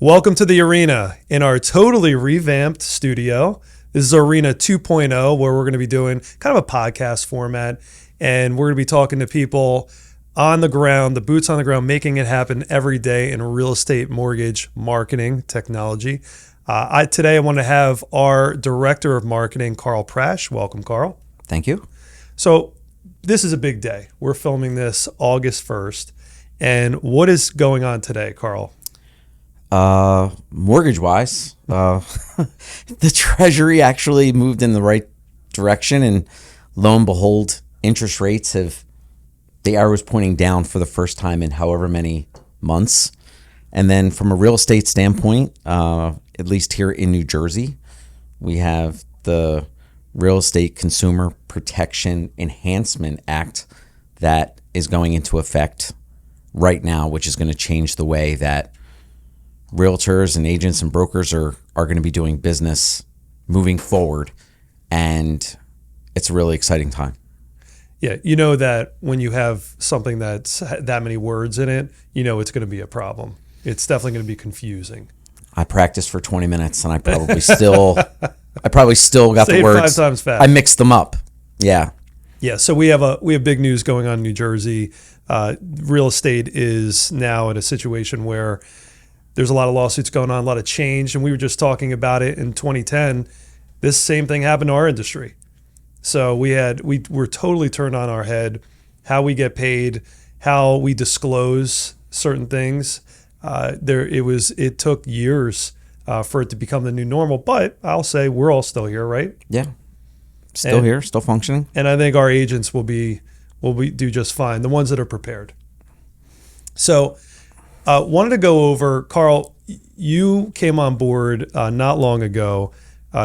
Welcome to the Arena in our totally revamped studio. This is Arena 2.0, where we're going to be doing kind of a podcast format, and we're going to be talking to people on the ground, the boots on the ground, making it happen every day in real estate, mortgage, marketing, technology. Today I want to have our Director of Marketing, Carl Prasch. Welcome, Carl. Thank you. So this is a big day. We're filming this August 1st. And what is going on today, Carl? Mortgage-wise, the Treasury actually moved in the right direction, and lo and behold, interest rates the arrow is pointing down for the first time in however many months. And then from a real estate standpoint, at least here in New Jersey, we have the Real Estate Consumer Protection Enhancement Act that is going into effect right now, which is going to change the way that realtors and agents and brokers are going to be doing business moving forward. And it's a really exciting time. Yeah, you know that when you have something that's that many words in it, you know it's going to be a problem. It's definitely going to be confusing. I practiced for 20 minutes and I probably still got Say the words 5 times fast. I mixed them up. Yeah. Yeah, so we have big news going on in New Jersey. Real estate is now in a situation where there's a lot of lawsuits going on, a lot of change, and we were just talking about it in 2010. This same thing happened to our industry. So we're totally turned on our head, how we get paid, how we disclose certain things. It took years for it to become the new normal, but I'll say we're all still here, right? Yeah. Still here, still functioning. And I think our agents will do just fine, the ones that are prepared. So wanted to go over, Carl, you came on board not long ago.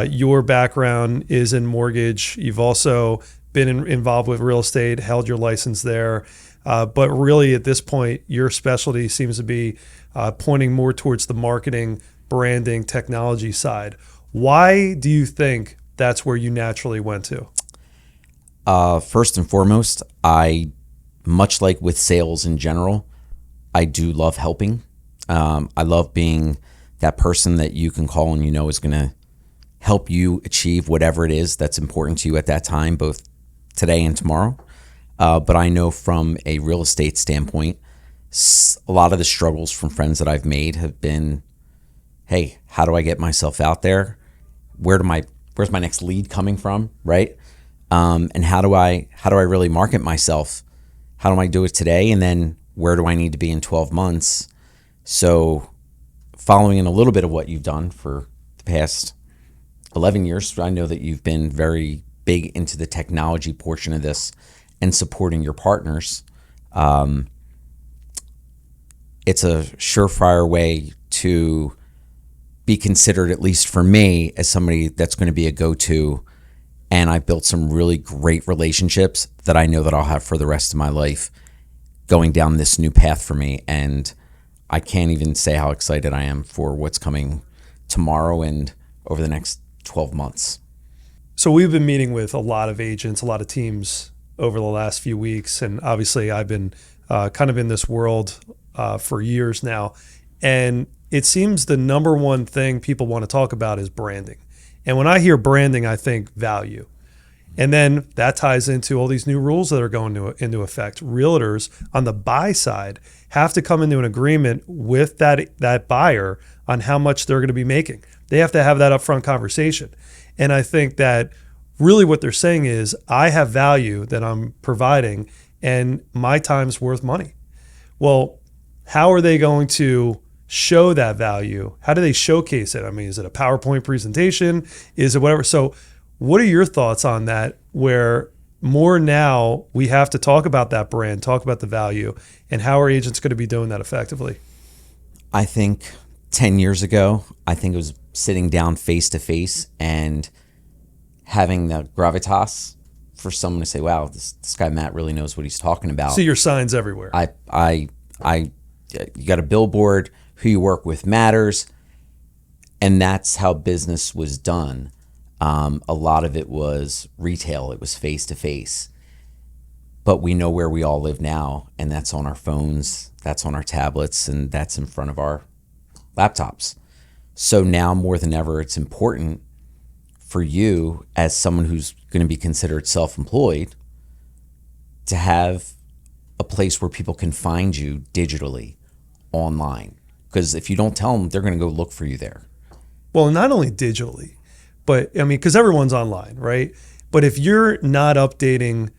Your background is in mortgage. You've also been involved with real estate, held your license there. But really at this point, your specialty seems to be pointing more towards the marketing, branding, technology side. Why do you think that's where you naturally went to? First and foremost, much like with sales in general, I do love helping. I love being that person that you can call and you know is going to help you achieve whatever it is that's important to you at that time, both today and tomorrow. But I know from a real estate standpoint, a lot of the struggles from friends that I've made have been, hey, how do I get myself out there? Where's my next lead coming from, right? And how do I really market myself? How do I do it today? And then where do I need to be in 12 months? So following in a little bit of what you've done for the past 11 years, I know that you've been very big into the technology portion of this and supporting your partners. It's a surefire way to be considered, at least for me, as somebody that's going to be a go-to. And I built some really great relationships that I know that I'll have for the rest of my life going down this new path for me. And I can't even say how excited I am for what's coming tomorrow and over the next 12 months. So we've been meeting with a lot of agents, a lot of teams over the last few weeks. And obviously I've been kind of in this world for years now. And it seems the number one thing people want to talk about is branding. And when I hear branding, I think value. And then that ties into all these new rules that are going into effect. Realtors on the buy side have to come into an agreement with that buyer on how much they're going to be making. They have to have that upfront conversation. And I think that really what they're saying is, I have value that I'm providing and my time's worth money. Well, how are they going to show that value? How do they showcase it? I mean, is it a PowerPoint presentation? Is it whatever? So what are your thoughts on that, where more now we have to talk about that brand, talk about the value, and how are agents going to be doing that effectively? I think 10 years ago, I think it was sitting down face to face and having the gravitas for someone to say, wow, this guy Matt really knows what he's talking about. See your signs everywhere. You got a billboard, who you work with matters. And that's how business was done. A lot of it was retail. It was face to face. But we know where we all live now, and that's on our phones, that's on our tablets, and that's in front of our laptops. So now more than ever, it's important for you as someone who's going to be considered self-employed to have a place where people can find you digitally online. Because if you don't tell them, they're going to go look for you there. Well, not only digitally, but I mean, because everyone's online, right? But if you're not updating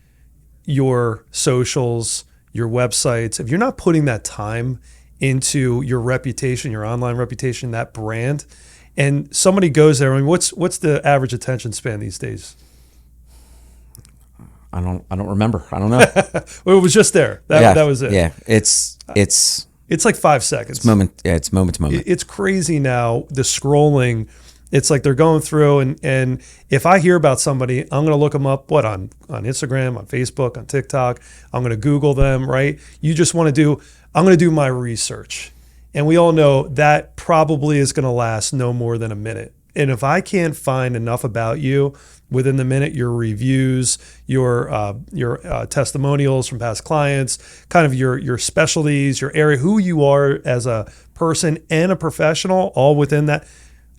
your socials, your websites, if you're not putting that time into your reputation, your online reputation, that brand, and somebody goes there, I mean, what's the average attention span these days? I don't remember. I don't know. Well, it was just there. That was it. Yeah. It's like 5 seconds. It's moment to moment. It's crazy now, the scrolling. It's like they're going through, and if I hear about somebody, I'm going to look them up, on Instagram, on Facebook, on TikTok. I'm going to Google them, right? You just want to I'm going to do my research. And we all know that probably is going to last no more than a minute. And if I can't find enough about you within the minute, your reviews, your testimonials from past clients, kind of your specialties, your area, who you are as a person and a professional, all within that,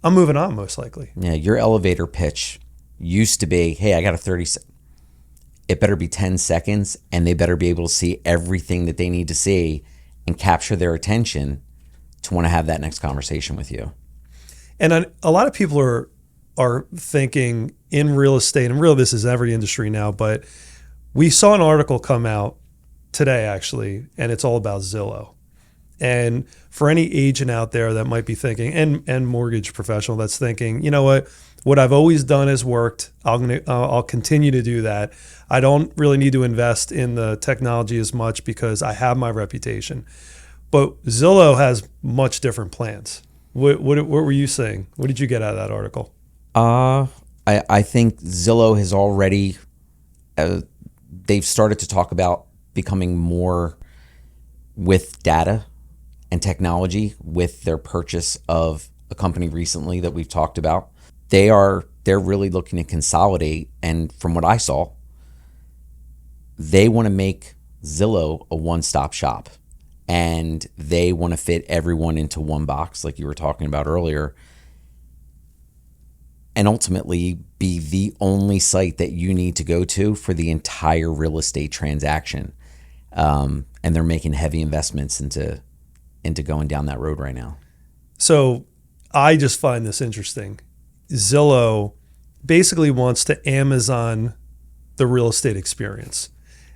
I'm moving on most likely. Yeah, your elevator pitch used to be, hey, I got a 30 second. It better be 10 seconds, and they better be able to see everything that they need to see and capture their attention to want to have that next conversation with you. And a lot of people are thinking in real estate, and really this is every industry now, but we saw an article come out today actually, and it's all about Zillow. And for any agent out there that might be thinking, and mortgage professional that's thinking, you know what I've always done has worked. I'll continue to do that. I don't really need to invest in the technology as much because I have my reputation. But Zillow has much different plans. What were you saying? What did you get out of that article? I think Zillow has already, they've started to talk about becoming more with data and technology with their purchase of a company recently that we've talked about. They're really looking to consolidate, and from what I saw, they want to make Zillow a one-stop shop, and they want to fit everyone into one box like you were talking about earlier, and ultimately be the only site that you need to go to for the entire real estate transaction. And they're making heavy investments into going down that road right now. So I just find this interesting. Zillow basically wants to Amazon the real estate experience.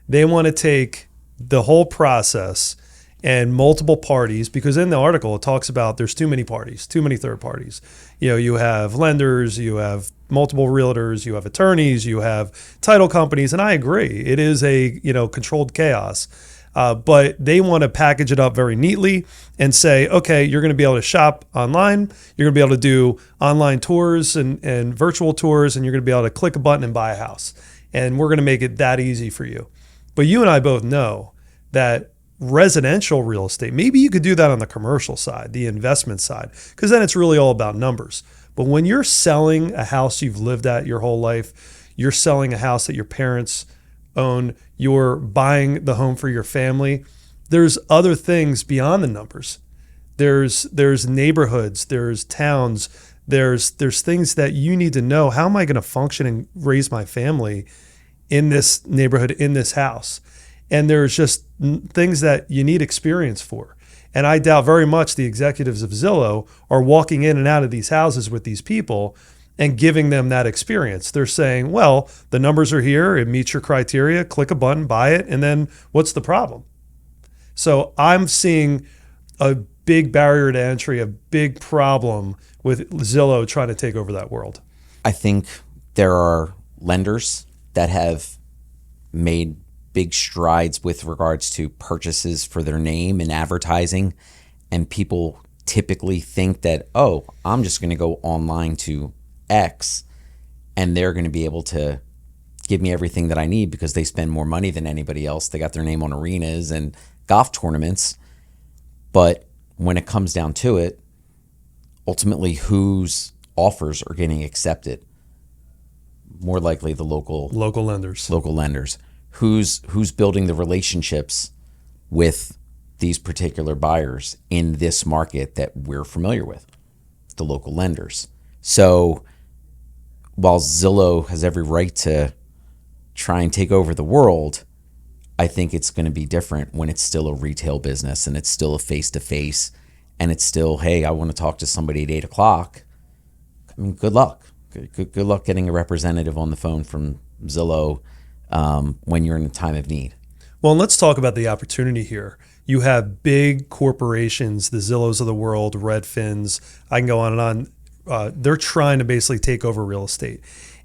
They want to take the whole process and multiple parties, because in the article it talks about there's too many parties, too many third parties. You have lenders, you have multiple realtors, you have attorneys, you have title companies, and I agree, it is a controlled chaos. But they want to package it up very neatly and say, okay, you're going to be able to shop online, you're going to be able to do online tours and virtual tours, and you're going to be able to click a button and buy a house. And we're going to make it that easy for you. But you and I both know that residential real estate, maybe you could do that on the commercial side, the investment side, because then it's really all about numbers. But when you're selling a house you've lived at your whole life, you're selling a house that your parents own, you're buying the home for your family, there's other things beyond the numbers. There's neighborhoods, there's towns, there's things that you need to know. How am I going to function and raise my family in this neighborhood, in this house? And there's just things that you need experience for. And I doubt very much the executives of Zillow are walking in and out of these houses with these people and giving them that experience. They're saying, well, the numbers are here, it meets your criteria, click a button, buy it, and then what's the problem? So I'm seeing a big barrier to entry, a big problem with Zillow trying to take over that world. I think there are lenders that have made big strides with regards to purchases for their name and advertising, and people typically think that, oh, I'm just going to go online to X and they're going to be able to give me everything that I need because they spend more money than anybody else. They got their name on arenas and golf tournaments. But when it comes down to it, ultimately whose offers are getting accepted? More likely the local lenders. Who's building the relationships with these particular buyers in this market that we're familiar with, the local lenders. So while Zillow has every right to try and take over the world, I think it's going to be different when it's still a retail business and it's still a face-to-face and it's still, hey, I want to talk to somebody at 8 o'clock. I mean, good luck. Good luck getting a representative on the phone from Zillow when you're in a time of need. Well, and let's talk about the opportunity here. You have big corporations, the Zillows of the world, Redfins, I can go on and on. They're trying to basically take over real estate.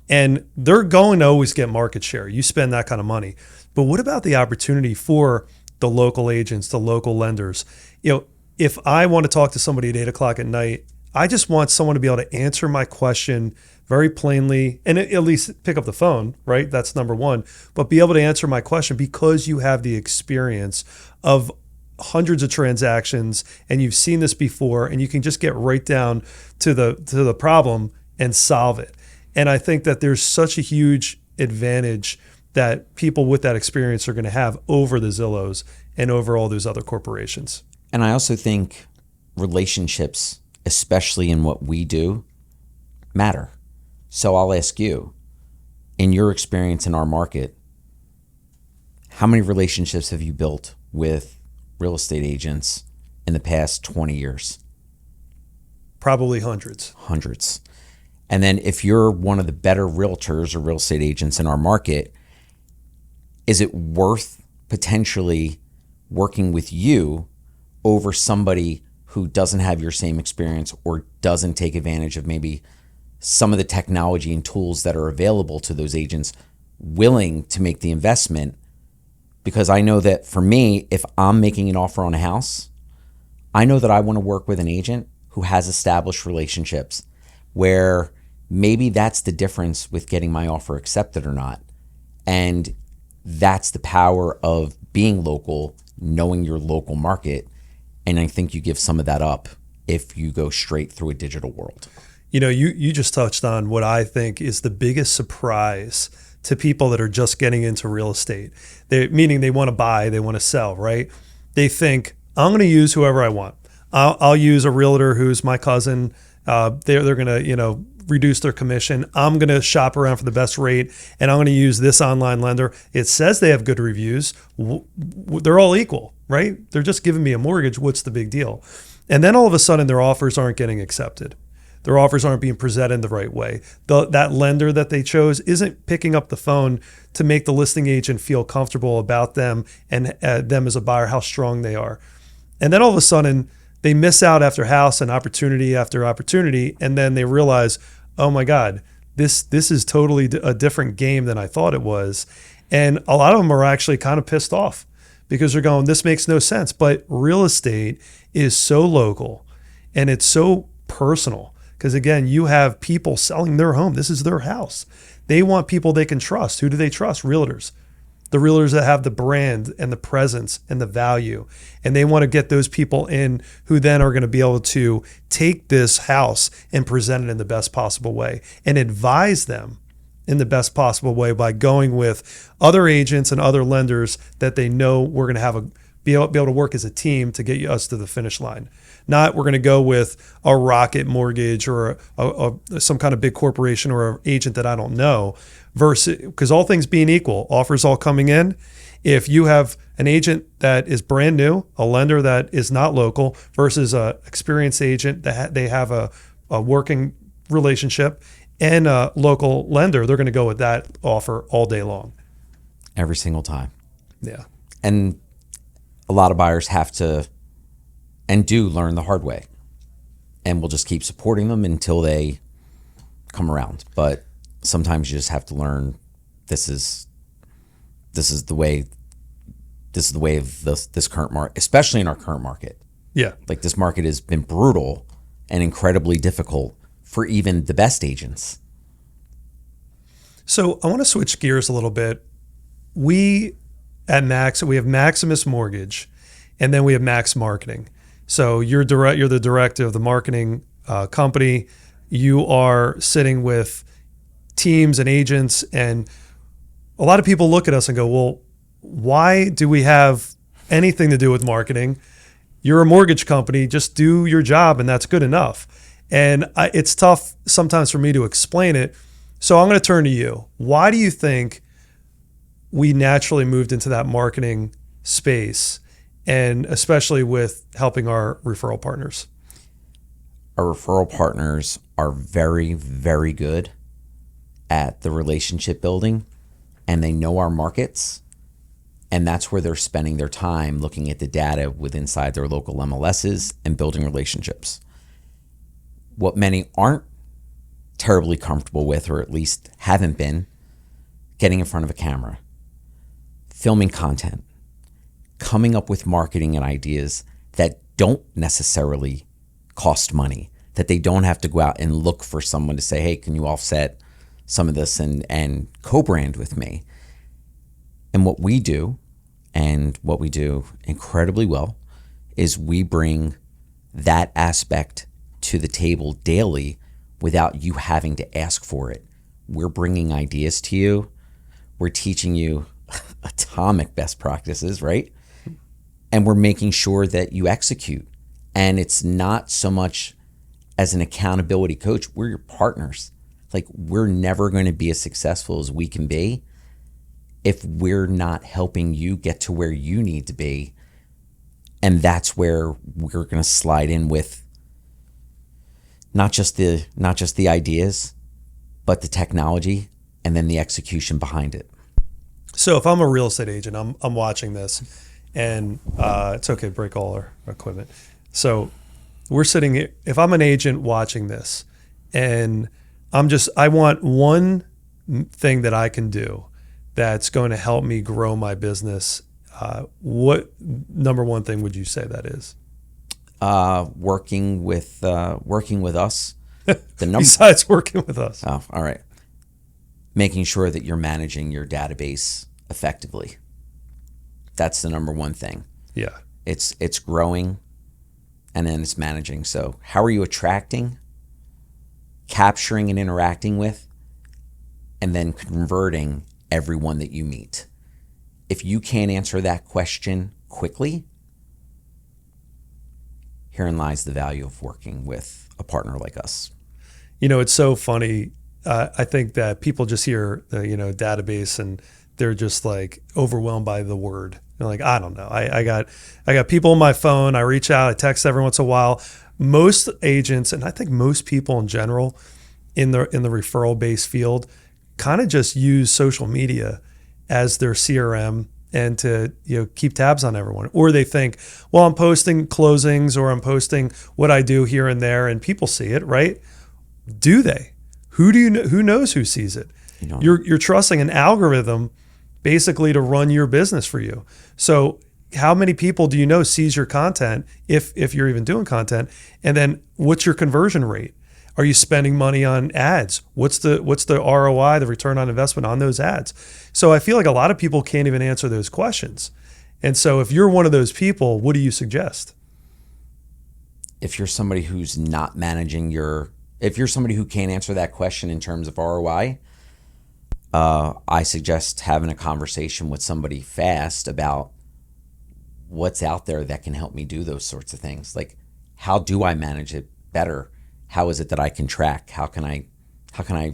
And they're going to always get market share. You spend that kind of money. But what about the opportunity for the local agents, the local lenders? You know, if I want to talk to somebody at 8 o'clock at night, I just want someone to be able to answer my question very plainly and at least pick up the phone, right? That's number one. But be able to answer my question because you have the experience of hundreds of transactions and you've seen this before and you can just get right down to the problem and solve it. And I think that there's such a huge advantage that people with that experience are going to have over the Zillows and over all those other corporations. And I also think relationships, especially in what we do, matter. So I'll ask you, in your experience in our market, how many relationships have you built with real estate agents in the past 20 years? Probably hundreds. Hundreds. And then if you're one of the better realtors or real estate agents in our market, is it worth potentially working with you over somebody who doesn't have your same experience or doesn't take advantage of maybe some of the technology and tools that are available to those agents willing to make the investment? Because I know that for me, if I'm making an offer on a house, I know that I want to work with an agent who has established relationships where maybe that's the difference with getting my offer accepted or not. And that's the power of being local, knowing your local market. And I think you give some of that up if you go straight through a digital world. You know, you just touched on what I think is the biggest surprise to people that are just getting into real estate. Meaning they want to buy, they want to sell, right? They think, I'm going to use whoever I want. I'll use a realtor who's my cousin. They're going to, reduce their commission. I'm going to shop around for the best rate, and I'm going to use this online lender. It says they have good reviews. They're all equal, right? They're just giving me a mortgage. What's the big deal? And then all of a sudden, their offers aren't getting accepted. Their offers aren't being presented the right way. That lender that they chose isn't picking up the phone to make the listing agent feel comfortable about them and them as a buyer, how strong they are. And then all of a sudden, they miss out after house and opportunity after opportunity, and then they realize, oh my God, this is totally a different game than I thought it was. And a lot of them are actually kind of pissed off because they're going, this makes no sense. But real estate is so local and it's so personal because, again, you have people selling their home. This is their house. They want people they can trust. Who do they trust? Realtors. The realtors that have the brand and the presence and the value. And they want to get those people in who then are going to be able to take this house and present it in the best possible way and advise them in the best possible way by going with other agents and other lenders that they know we're going to be able to work as a team to get us to the finish line. Not we're going to go with a Rocket Mortgage or some kind of big corporation or an agent that I don't know. Versus, because all things being equal, offers all coming in. If you have an agent that is brand new, a lender that is not local versus a experienced agent that they have a working relationship and a local lender, they're going to go with that offer all day long. Every single time. Yeah. And a lot of buyers have to and do learn the hard way. And we'll just keep supporting them until they come around. But sometimes you just have to learn this is the way of this current market, especially in our current market. Yeah. Like this market has been brutal and incredibly difficult for even the best agents. So I want to switch gears a little bit. We at Max, we have Maximus Mortgage, and then we have Max Marketing. So you're the director of the marketing company. You are sitting with teams and agents, and a lot of people look at us and go, well, why do we have anything to do with marketing. You're a mortgage company. Just do your job, and that's good enough. And it's tough sometimes for me to explain it. So I'm going to turn to you. Why do you think we naturally moved into that marketing space, and especially with helping our referral partners? Our referral partners are very, very good at the relationship building, and they know our markets, and that's where they're spending their time looking at the data inside their local MLSs and building relationships. What many aren't terribly comfortable with, or at least haven't been, getting in front of a camera, filming content, coming up with marketing and ideas that don't necessarily cost money, that they don't have to go out and look for someone to say, hey, can you offset some of this and co-brand with me? And what we do, and what we do incredibly well, is we bring that aspect to the table daily without you having to ask for it. We're bringing ideas to you. We're teaching you atomic best practices, right? And we're making sure that you execute. And it's not so much as an accountability coach. We're your partners. Like, we're never going to be as successful as we can be if we're not helping you get to where you need to be. And that's where we're going to slide in with not just the ideas, but the technology and then the execution behind it. So if I'm a real estate agent, I'm watching this, and it's okay to break all our equipment. So we're sitting here, if I'm an agent watching this, and I want one thing that I can do that's going to help me grow my business. What number one thing would you say that is? Working with us. Besides working with us. Oh, all right. Making sure that you're managing your database effectively. That's the number one thing. Yeah. It's growing, and then it's managing. So how are you attracting, capturing, and interacting with, and then converting everyone that you meet? If you can't answer that question quickly, herein lies the value of working with a partner like us. You know, it's so funny. I think that people just hear database, and they're just like overwhelmed by the word. They're like, I don't know. I got people on my phone. I reach out. I text every once in a while. Most agents, and I think most people in general in the referral based field, kind of just use social media as their CRM and to keep tabs on everyone. Or they think, well, I'm posting closings, or I'm posting what I do here and there, and people see it, right? Do they? Who do you know? Who knows who sees it? You're trusting an algorithm basically to run your business for you. So how many people do you know sees your content, if you're even doing content? And then what's your conversion rate? Are you spending money on ads? What's the ROI, the return on investment on those ads? So I feel like a lot of people can't even answer those questions. And so if you're one of those people, what do you suggest? If you're somebody who's not managing if you're somebody who can't answer that question in terms of ROI, I suggest having a conversation with somebody fast about what's out there that can help me do those sorts of things. Like, how do I manage it better? How is it that I can track? How can I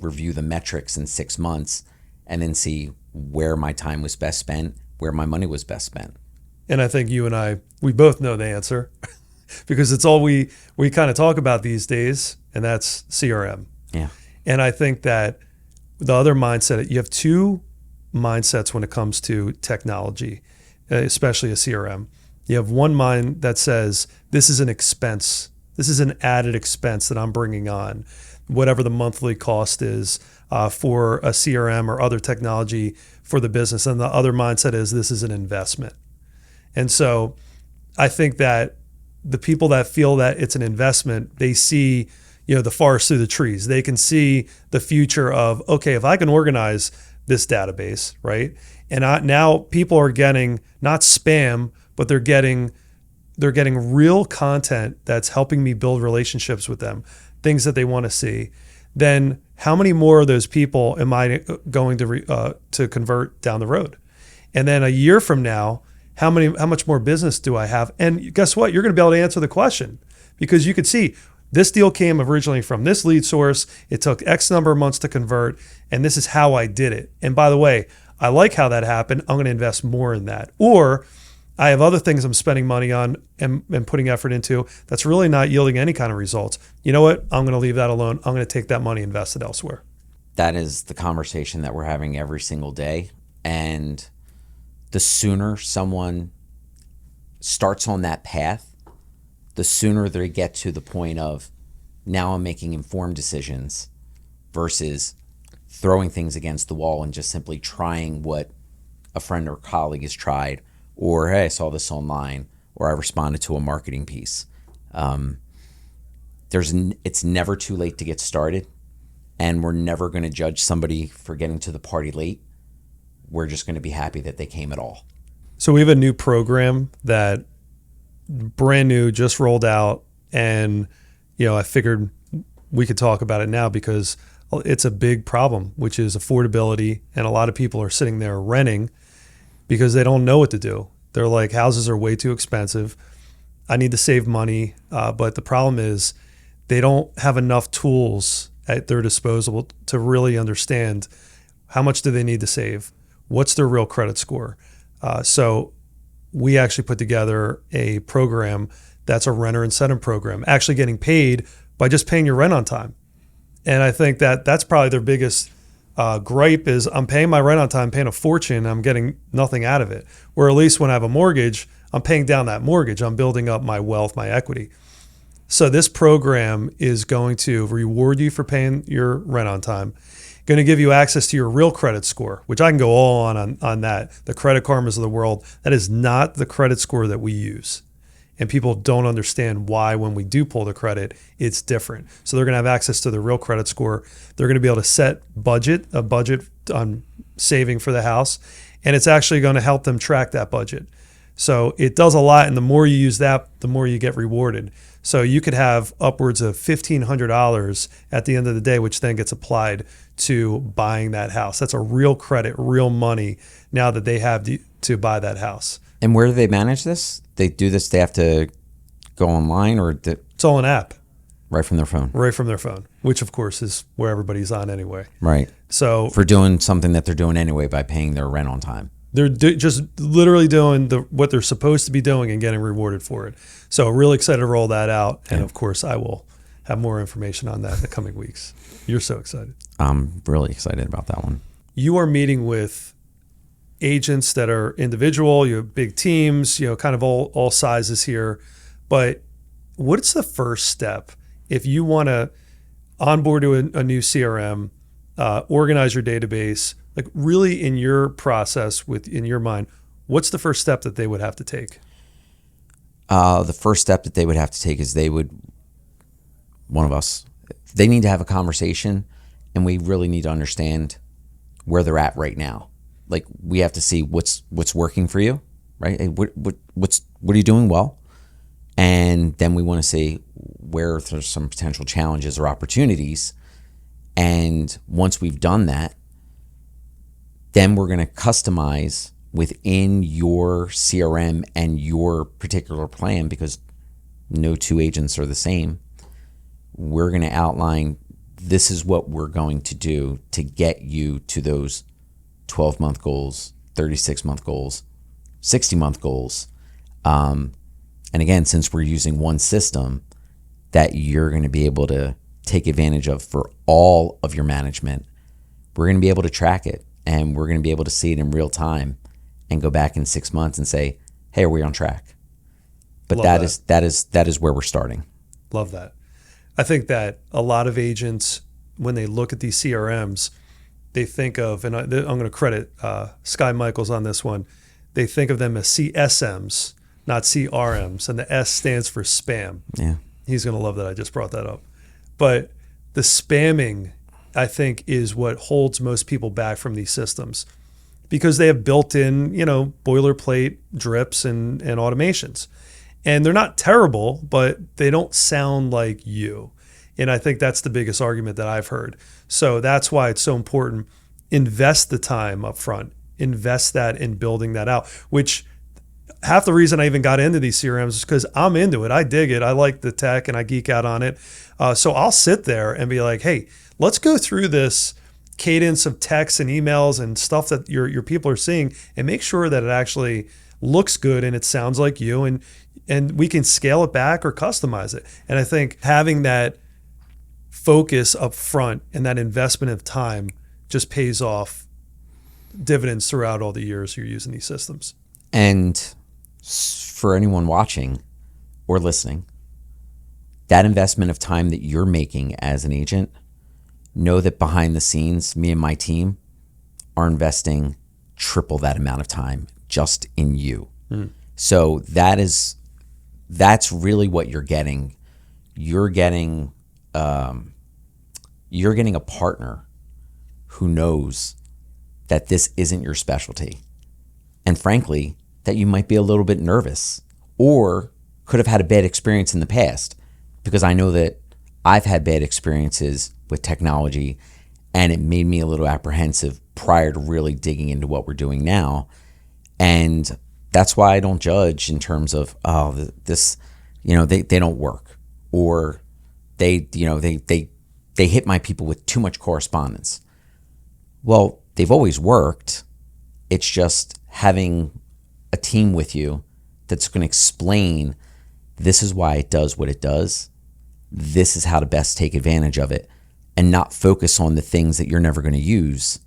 review the metrics in 6 months and then see where my time was best spent, where my money was best spent? And I think you and I, we both know the answer because it's all we kind of talk about these days, and that's CRM. Yeah. And I think that the other mindset, you have two mindsets when it comes to technology, especially a CRM. You have one mind that says, this is an expense. This is an added expense that I'm bringing on, whatever the monthly cost is for a CRM or other technology for the business. And the other mindset is, this is an investment. And so I think that the people that feel that it's an investment, they see the forest through the trees. They can see the future of, okay, if I can organize this database, right? And now people are getting not spam, but they're getting real content that's helping me build relationships with them, things that they want to see. Then how many more of those people am I going to convert down the road? And then a year from now, How much more business do I have? And guess what? You're going to be able to answer the question because you could see this deal came originally from this lead source. It took X number of months to convert, and this is how I did it. And by the way, I like how that happened. I'm going to invest more in that. Or I have other things I'm spending money on and putting effort into that's really not yielding any kind of results. You know what? I'm going to leave that alone. I'm going to take that money and invest it elsewhere. That is the conversation that we're having every single day. And the sooner someone starts on that path, the sooner they get to the point of, now I'm making informed decisions versus throwing things against the wall and just simply trying what a friend or colleague has tried, or hey, I saw this online, or I responded to a marketing piece. It's never too late to get started, and we're never going to judge somebody for getting to the party late. We're just going to be happy that they came at all. So we have a new program that brand new, just rolled out, and I figured we could talk about it now because it's a big problem, which is affordability, and a lot of people are sitting there renting because they don't know what to do. They're like, houses are way too expensive. I need to save money, but the problem is they don't have enough tools at their disposal to really understand how much do they need to save, what's their real credit score. So we actually put together a program that's a renter incentive program, actually getting paid by just paying your rent on time. And I think that that's probably their biggest gripe is I'm paying my rent on time, paying a fortune, I'm getting nothing out of it. Or at least when I have a mortgage, I'm paying down that mortgage. I'm building up my wealth, my equity. So this program is going to reward you for paying your rent on time, going to give you access to your real credit score, which I can go all on that. The Credit Karmas of the world, that is not the credit score that we use. And people don't understand why when we do pull the credit, it's different. So they're going to have access to the real credit score. They're going to be able to set a budget on saving for the house. And it's actually going to help them track that budget. So it does a lot. And the more you use that, the more you get rewarded. So you could have upwards of $1,500 at the end of the day, which then gets applied to buying that house. That's a real credit, real money now that they have to buy that house. And where do they manage this? They do this, they have to go online it's all an app. Right from their phone. Right from their phone, which of course is where everybody's on anyway. Right. So for doing something that they're doing anyway by paying their rent on time. They're just literally doing what they're supposed to be doing and getting rewarded for it. So really excited to roll that out. And of course, I will have more information on that in the coming weeks. You're so excited. I'm really excited about that one. You are meeting with agents that are individual, you have big teams, kind of all sizes here. But what's the first step if you want to onboard to a new CRM, organize your database, like really in your process in your mind, what's the first step that they would have to take? The first step that they would have to take is they need to have a conversation, and we really need to understand where they're at right now. Like we have to see what's working for you, right? Hey, what are you doing well? And then we want to see where there's some potential challenges or opportunities. And once we've done that, then we're going to customize within your CRM and your particular plan, because no two agents are the same. We're going to outline, this is what we're going to do to get you to those 12-month goals, 36-month goals, 60-month goals. And again, since we're using one system that you're going to be able to take advantage of for all of your management, we're going to be able to track it, and we're going to be able to see it in real time and go back in 6 months and say, hey, are we on track? But that is where we're starting. Love that. I think that a lot of agents, when they look at these CRMs, they think of, and I'm going to credit Sky Michaels on this one, they think of them as CSMs, not CRMs, and the S stands for spam. Yeah. He's going to love that I just brought that up. But the spamming, I think, is what holds most people back from these systems, because they have built-in, boilerplate drips and automations. And they're not terrible, but they don't sound like you. And I think that's the biggest argument that I've heard. So that's why it's so important. Invest the time up front. Invest that in building that out, which half the reason I even got into these CRMs is because I'm into it. I dig it. I like the tech and I geek out on it. So I'll sit there and be like, hey, let's go through this cadence of texts and emails and stuff that your people are seeing and make sure that it actually looks good and it sounds like you, and we can scale it back or customize it. And I think having that focus up front and that investment of time just pays off dividends throughout all the years you're using these systems. And for anyone watching or listening, that investment of time that you're making as an agent, know that behind the scenes, me and my team are investing triple that amount of time just in you. So that's really what you're getting. You're getting a partner who knows that this isn't your specialty. And frankly, that you might be a little bit nervous or could have had a bad experience in the past, because I know that I've had bad experiences with technology and it made me a little apprehensive prior to really digging into what we're doing now. And that's why I don't judge in terms of, this, they don't work, or they hit my people with too much correspondence. Well, they've always worked. It's just having a team with you that's going to explain, this is why it does what it does. This is how to best take advantage of it, and not focus on the things that you're never going to use.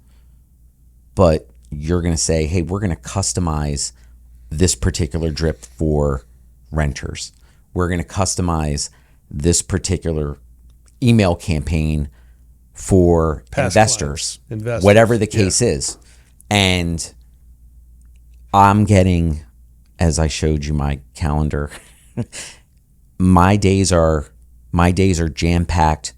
But you're going to say, hey, we're going to customize this particular drip for renters. We're going to customize this particular email campaign for investors, whatever the case is. And I'm getting, as I showed you my calendar, my days are jam-packed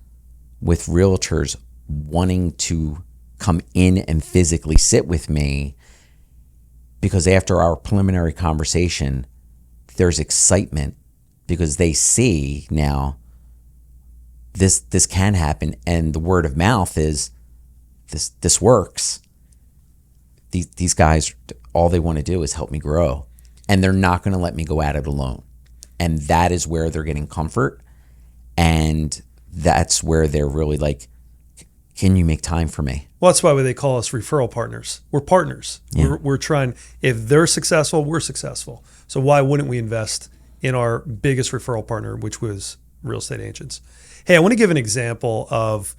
with realtors wanting to come in and physically sit with me, because after our preliminary conversation, there's excitement because they see now this can happen, and the word of mouth is this works. These guys, all they want to do is help me grow, and they're not going to let me go at it alone. And that is where they're getting comfort, and that's where they're really like, can you make time for me? Well, that's why they call us referral partners. We're partners. Yeah. We're trying, if they're successful, we're successful. So why wouldn't we invest in our biggest referral partner, which was real estate agents? Hey, I want to give an example of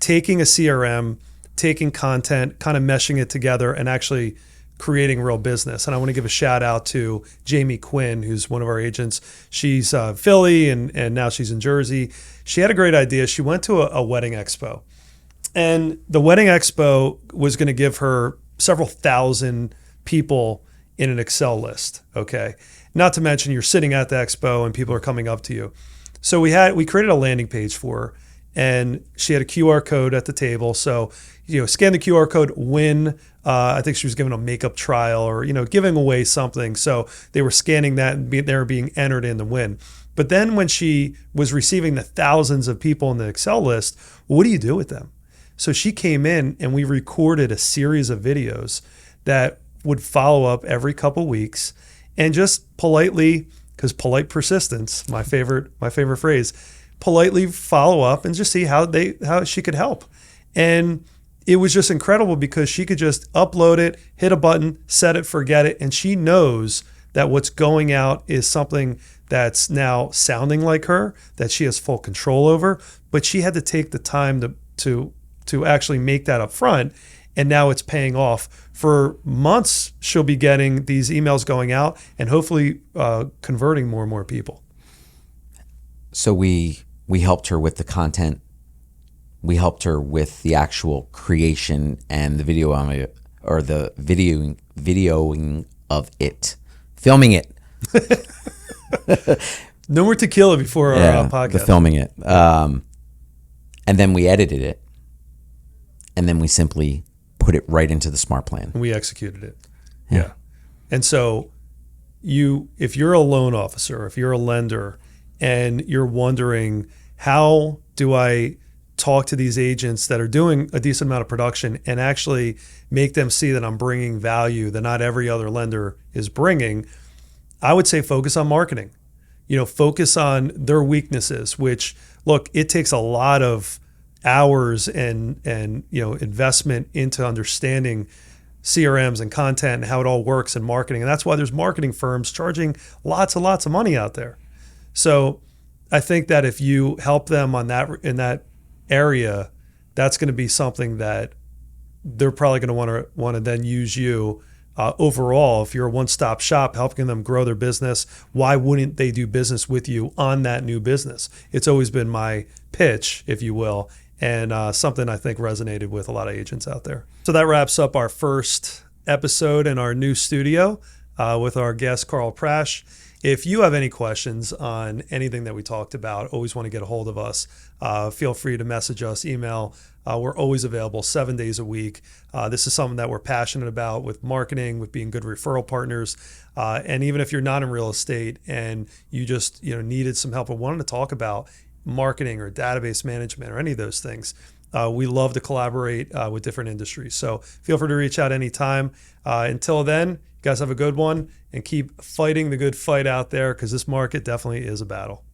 taking a CRM, taking content, kind of meshing it together and actually creating real business. And I want to give a shout out to Jamie Quinn, who's one of our agents. She's Philly and now she's in Jersey. She had a great idea. She went to a wedding expo. And the wedding expo was going to give her several thousand people in an Excel list, okay? Not to mention you're sitting at the expo and people are coming up to you. So we created a landing page for her, and she had a QR code at the table. So, scan the QR code, win. I think she was giving a makeup trial or, giving away something. So they were scanning that and they were being entered in the win. But then when she was receiving the thousands of people in the Excel list, what do you do with them? So she came in and we recorded a series of videos that would follow up every couple weeks, and just politely, because polite persistence, my favorite phrase, politely follow up and just see how she could help. And it was just incredible because she could just upload it, hit a button, set it, forget it. And she knows that what's going out is something that's now sounding like her, that she has full control over, but she had to take the time to actually make that up front. And now it's paying off. For months, she'll be getting these emails going out and hopefully converting more and more people. So we helped her with the content. We helped her with the actual creation and the video on it, or the videoing of it, filming it. No more tequila before our podcast. The filming it. And then we edited it. And then we simply put it right into the smart plan. And we executed it. Yeah. And so if you're a loan officer, if you're a lender, and you're wondering, how do I talk to these agents that are doing a decent amount of production and actually make them see that I'm bringing value that not every other lender is bringing? I would say focus on marketing. Focus on their weaknesses, which, look, it takes a lot of hours and investment into understanding CRMs and content and how it all works in marketing. And that's why there's marketing firms charging lots and lots of money out there. So I think that if you help them on that, in that area, that's going to be something that they're probably going to want to then use you. Overall, if you're a one-stop shop helping them grow their business, why wouldn't they do business with you on that new business? It's always been my pitch, if you will, and something I think resonated with a lot of agents out there. So that wraps up our first episode in our new studio with our guest, Carl Prasch. If you have any questions on anything that we talked about, always want to get a hold of us, feel free to message us, email. We're always available 7 days a week. This is something that we're passionate about with marketing, with being good referral partners. And even if you're not in real estate and you just needed some help or wanted to talk about marketing or database management or any of those things, we love to collaborate with different industries. So feel free to reach out anytime. Until then, you guys have a good one and keep fighting the good fight out there, because this market definitely is a battle.